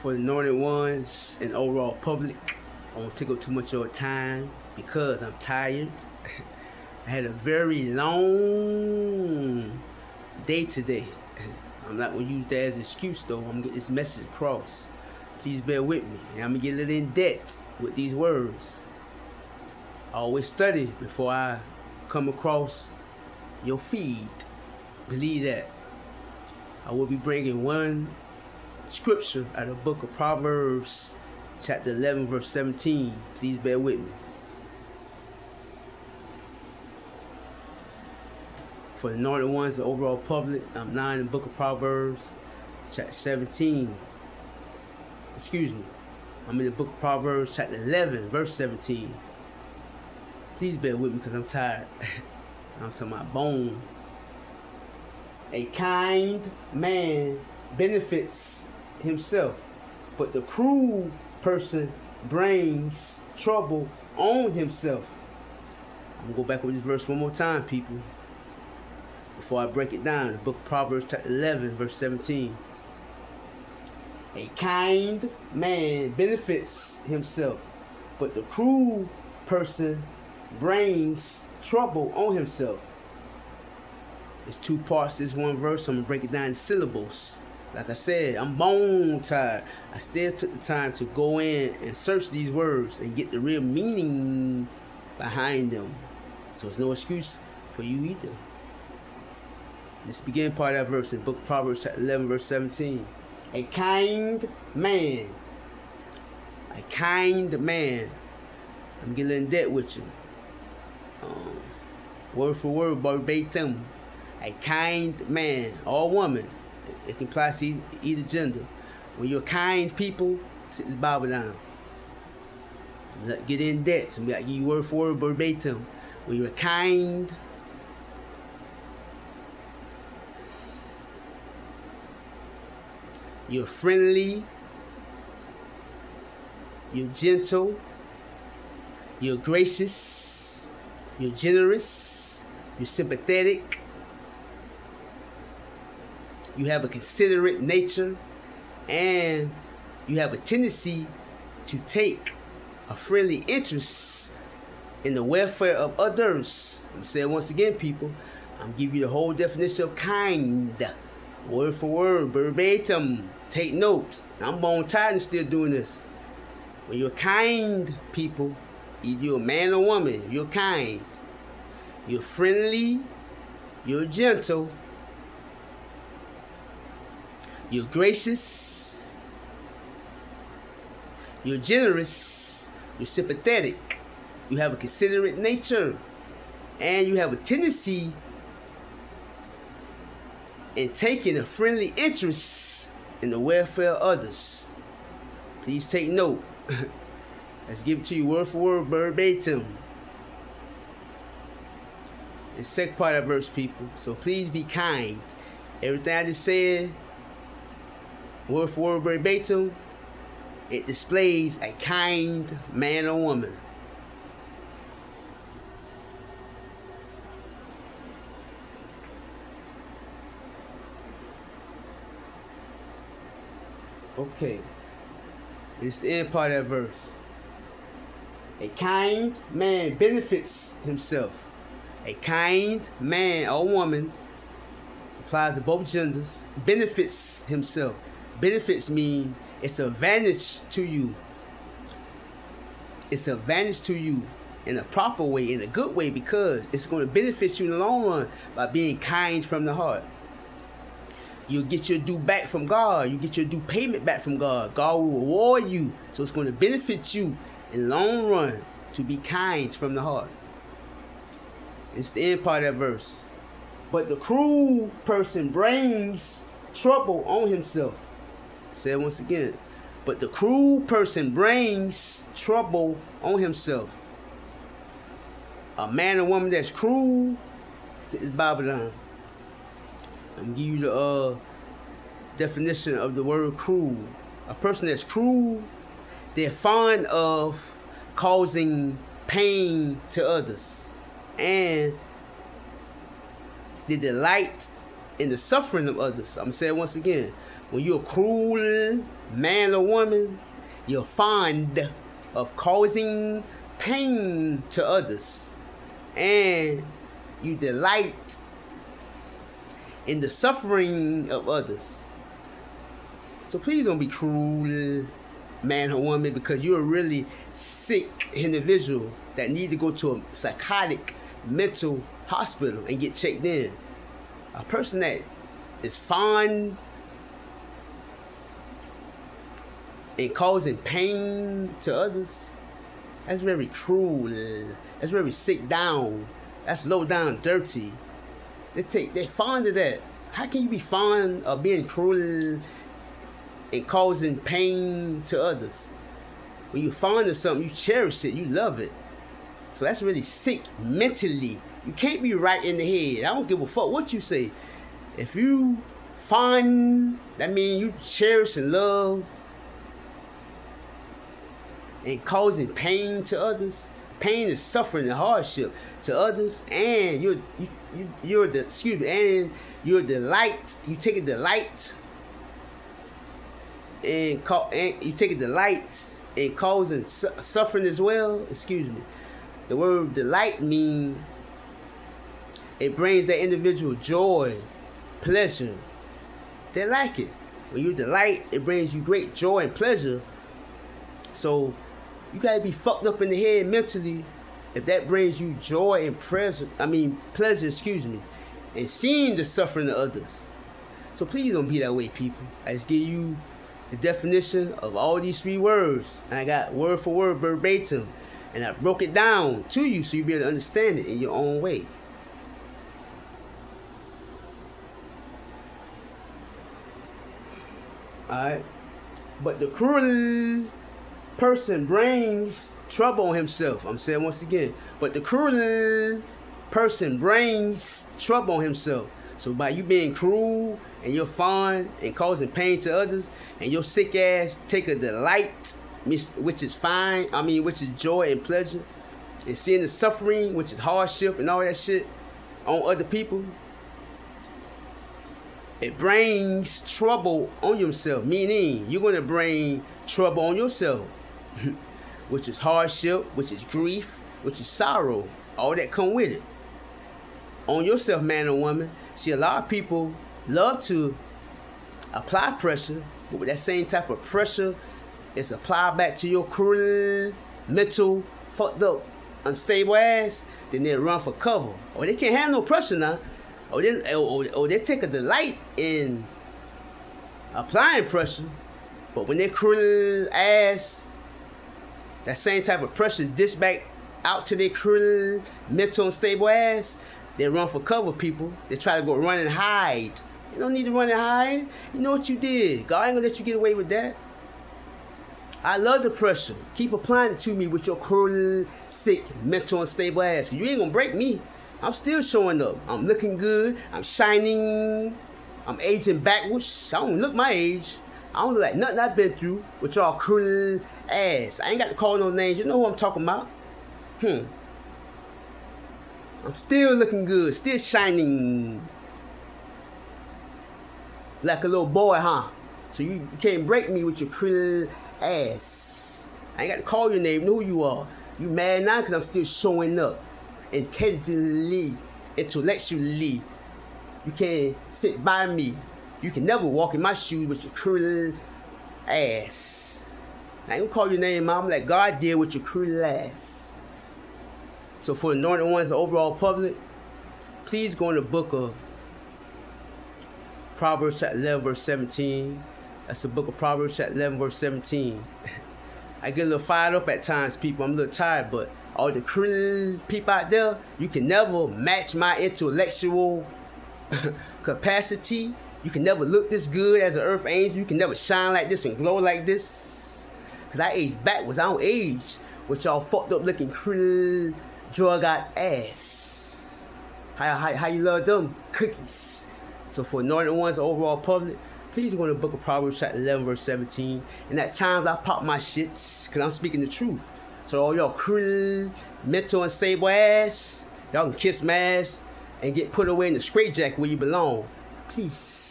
For the anointed ones and overall public, I won't take up too much of your time because I'm tired. I had a very long day today. I'm not going to use that as an excuse though. I'm going to get this message across. Please bear with me. And I'm going to get a little in debt with these words. I always study before I come across your feed. Believe that. I will be bringing one scripture out of the book of Proverbs, chapter 11, verse 17. Please bear with me. For the anointed ones, the overall public, I'm 9 in the book of Proverbs, chapter 17. Excuse me. I'm in the book of Proverbs, chapter 11, verse 17. Please bear with me because I'm tired. I'm talking about bone. A kind man benefits himself, but the cruel person brings trouble on himself. I'm going to go back over this verse one more time, people, before I break it down. The book of Proverbs, chapter 11, verse 17. A kind man benefits himself, but the cruel person brings trouble on himself. There's two parts to this one verse. So I'm going to break it down in syllables. Like I said, I'm bone tired. I still took the time to go in and search these words and get the real meaning behind them. So it's no excuse for you either. Let's begin part of that verse in the book of Proverbs, chapter 11, verse 17. A kind man. A kind man. I'm getting in debt with you. Word for word, verbatim. A kind man or woman. It can apply to either gender. When you're kind people, sit this Bible down. Let's get in debt. So we got to give you word for word, verbatim. When you're kind, you're friendly, you're gentle, you're gracious, you're generous, you're sympathetic, you have a considerate nature, and you have a tendency to take a friendly interest in the welfare of others. I'm saying once again, people, I'm giving you the whole definition of kind. Word for word, verbatim. Take note. I'm bone tired and still doing this. When you're kind people, either you're a man or woman, you're kind. You're friendly, you're gentle, you're gracious, you're generous, you're sympathetic, you have a considerate nature, and you have a tendency in taking a friendly interest in the welfare of others. Please take note. Let's give it to you word for word, verbatim. The second part of that verse, people. So please be kind. Everything I just said, word for word, verbatim, it displays a kind man or woman. Okay. It's the end part of that verse. A kind man benefits himself. A kind man or woman, applies to both genders, benefits himself. Benefits mean it's an advantage to you. It's an advantage to you in a proper way, in a good way, because it's going to benefit you in the long run by being kind from the heart. You'll get your due back from God. You get your due payment back from God. God will reward you. So it's going to benefit you in the long run to be kind from the heart. It's the end part of that verse. But the cruel person brings trouble on himself. Say it once again. But the cruel person brings trouble on himself. A man or woman that's cruel, sit this Bible down. I'm going to give you the definition of the word cruel. A person that's cruel, they're fond of causing pain to others. And they delight in the suffering of others. I'm going to say it once again. when you're a cruel man or woman, you're fond of causing pain to others, and you delight in the suffering of others. So please don't be cruel man or woman, because you're a really sick individual that need to go to a psychotic mental hospital and get checked in. A person that is fond in causing pain to others, that's very cruel. That's very sick down. That's low down dirty. They're fond of that. How can you be fond of being cruel and causing pain to others? When you're fond of something, you cherish it, you love it. So that's really sick mentally. You can't be right in the head. I don't give a fuck what you say. If you fond, that means you cherish and love and causing pain to others. Pain is suffering and hardship to others, and you're a delight. You take a delight and you take a delight in causing suffering as well. Excuse me. The word delight means it brings that individual joy, pleasure. They like it. When you delight, it brings you great joy and pleasure. So you gotta be fucked up in the head mentally if that brings you joy and pleasure, and seeing the suffering of others. So please don't be that way, people. I just give you the definition of all these 3 words, and I got word for word verbatim, and I broke it down to you so you'll be able to understand it in your own way. Alright? But the cruel person brings trouble on himself. I'm saying once again. But the cruel person brings trouble on himself. So by you being cruel and you're fond and causing pain to others, and your sick ass take a delight, which is fine, which is joy and pleasure, and seeing the suffering, which is hardship and all that shit on other people, it brings trouble on yourself, meaning you're going to bring trouble on yourself, which is hardship, which is grief, which is sorrow, all that come with it. On yourself, man or woman. See, a lot of people love to apply pressure, but with that same type of pressure, it's applied back to your cruel, mental, fucked up, unstable ass, then they run for cover. Or they can't handle no pressure now. Or they take a delight in applying pressure, but when their cruel ass, that same type of pressure dish back out to their cruel, mental, unstable ass, they run for cover, people. They try to go run and hide. You don't need to run and hide. You know what you did. God ain't gonna let you get away with that. I love the pressure. Keep applying it to me with your cruel, sick, mental, unstable ass. You ain't gonna break me. I'm still showing up. I'm looking good. I'm shining. I'm aging backwards. I don't look my age. I don't look like nothing I've been through with y'all cruel ass. I ain't got to call no names. You know who I'm talking about. I'm still looking good. Still shining. Like a little boy, huh? So you can't break me with your cruel ass. I ain't got to call your name. You know who you are. You mad now because I'm still showing up. Intelligently, intellectually. You can't sit by me. You can never walk in my shoes with your cruel ass. I ain't gonna call your name, mom, like God did with your cruel ass. So for the anointed ones, the overall public, please go in the book of Proverbs chapter 11, verse 17. That's the book of Proverbs chapter 11, verse 17. I get a little fired up at times, people. I'm a little tired, but all the cruel people out there, you can never match my intellectual capacity. You can never look this good as an earth angel. You can never shine like this and glow like this. Because I age backwards. I don't age with y'all fucked up looking cruel, drug out ass. How you love them cookies. So for anointed ones, the overall public, please go to the book of Proverbs chapter 11, verse 17. And at times I pop my shits because I'm speaking the truth. So all y'all cruel, mental, unstable ass, y'all can kiss my ass and get put away in the straitjacket where you belong. Peace.